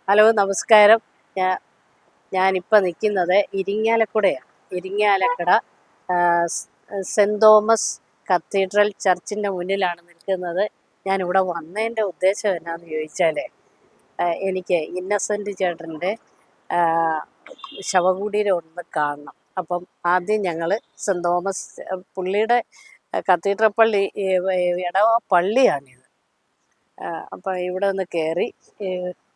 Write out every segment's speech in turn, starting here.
Hello, നമസ്കാരം. ഞാനിപ്പോൾ നിൽക്കുന്നത് ഇരിങ്ങാലക്കുടയാണ്. ഇരിങ്ങാലക്കുട സെൻറ് തോമസ് കത്തീഡ്രൽ ചർച്ചിൻ്റെ മുന്നിലാണ് നിൽക്കുന്നത്. ഞാനിവിടെ വന്നതിൻ്റെ ഉദ്ദേശം എന്നാന്ന് ചോദിച്ചാൽ, എനിക്ക് ഇന്നസെൻ്റ് ചേട്ടൻ്റെ ശവകുടീരം ഒന്ന് കാണണം. അപ്പം ആദ്യം ഞങ്ങൾ സെൻറ് തോമസ് പുള്ളിയുടെ കത്തീഡ്രൽ പള്ളി ഇടവ പള്ളിയാണിത്. അപ്പം ഇവിടെ ഒന്ന് കയറി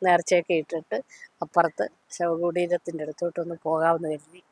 നേർച്ചയൊക്കെ ഇട്ടിട്ട് അപ്പുറത്ത് ശവകുടീരത്തിൻ്റെ അടുത്തോട്ടൊന്ന് പോകാമെന്ന് കരുതി.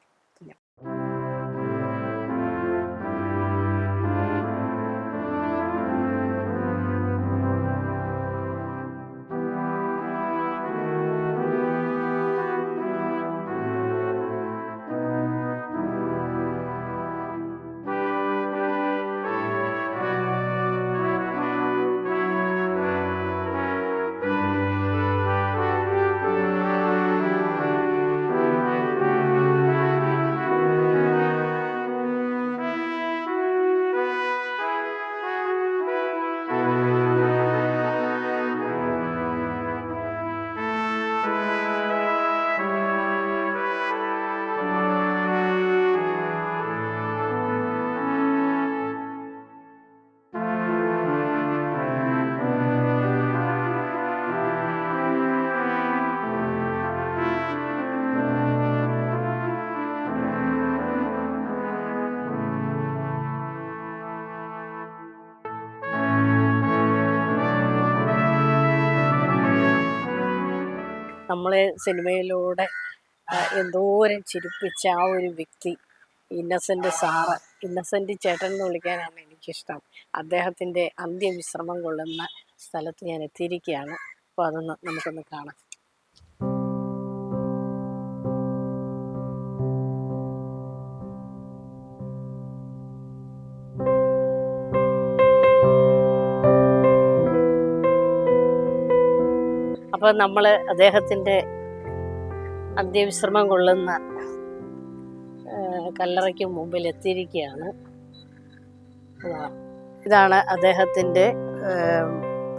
നമ്മളെ സിനിമയിലൂടെ എന്തോരം ചിരിപ്പിച്ച ആ ഒരു വ്യക്തി ഇന്നസെൻ്റ് സാറ്, ഇന്നസെൻ്റ് ചേട്ടൻ എന്ന് വിളിക്കാനാണ് എനിക്കിഷ്ടം. അദ്ദേഹത്തിൻ്റെ അന്ത്യവിശ്രമം കൊള്ളുന്ന സ്ഥലത്ത് ഞാൻ എത്തിയിരിക്കുകയാണ്. അപ്പോൾ അതൊന്ന് നമുക്കൊന്ന് കാണാം. അപ്പോൾ നമ്മൾ അദ്ദേഹത്തിൻ്റെ അന്ത്യവിശ്രമം കൊള്ളുന്ന കല്ലറയ്ക്ക് മുമ്പിൽ എത്തിയിരിക്കുകയാണ്. ഇതാണ് അദ്ദേഹത്തിൻ്റെ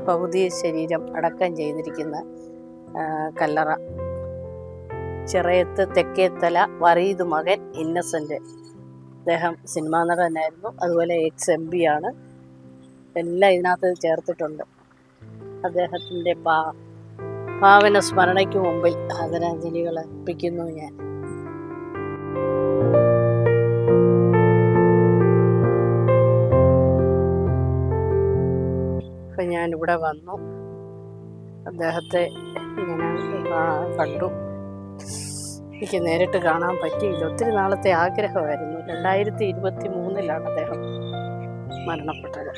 ഭൗതിക ശരീരം അടക്കം ചെയ്തിരിക്കുന്ന കല്ലറ. ചിറയത്ത് തെക്കേത്തല വറീദ് മകൻ ഇന്നസെൻ്റ്. അദ്ദേഹം സിനിമാ നടനായിരുന്നു, അതുപോലെ ex-MP ആണ്. എല്ലാം ഇതിനകത്ത് ചേർത്തിട്ടുണ്ട്. അദ്ദേഹത്തിൻ്റെ പാവന സ്മരണയ്ക്ക് മുമ്പിൽ ആദരാഞ്ജലികൾ അർപ്പിക്കുന്നു ഞാൻ. അപ്പം ഞാനിവിടെ വന്നു, അദ്ദേഹത്തെ ഇങ്ങനെ കണ്ടു. എനിക്ക് നേരിട്ട് കാണാൻ പറ്റിയില്ല. ഒത്തിരി നാളത്തെ ആഗ്രഹമായിരുന്നു. 2023 അദ്ദേഹം മരണപ്പെട്ടത്.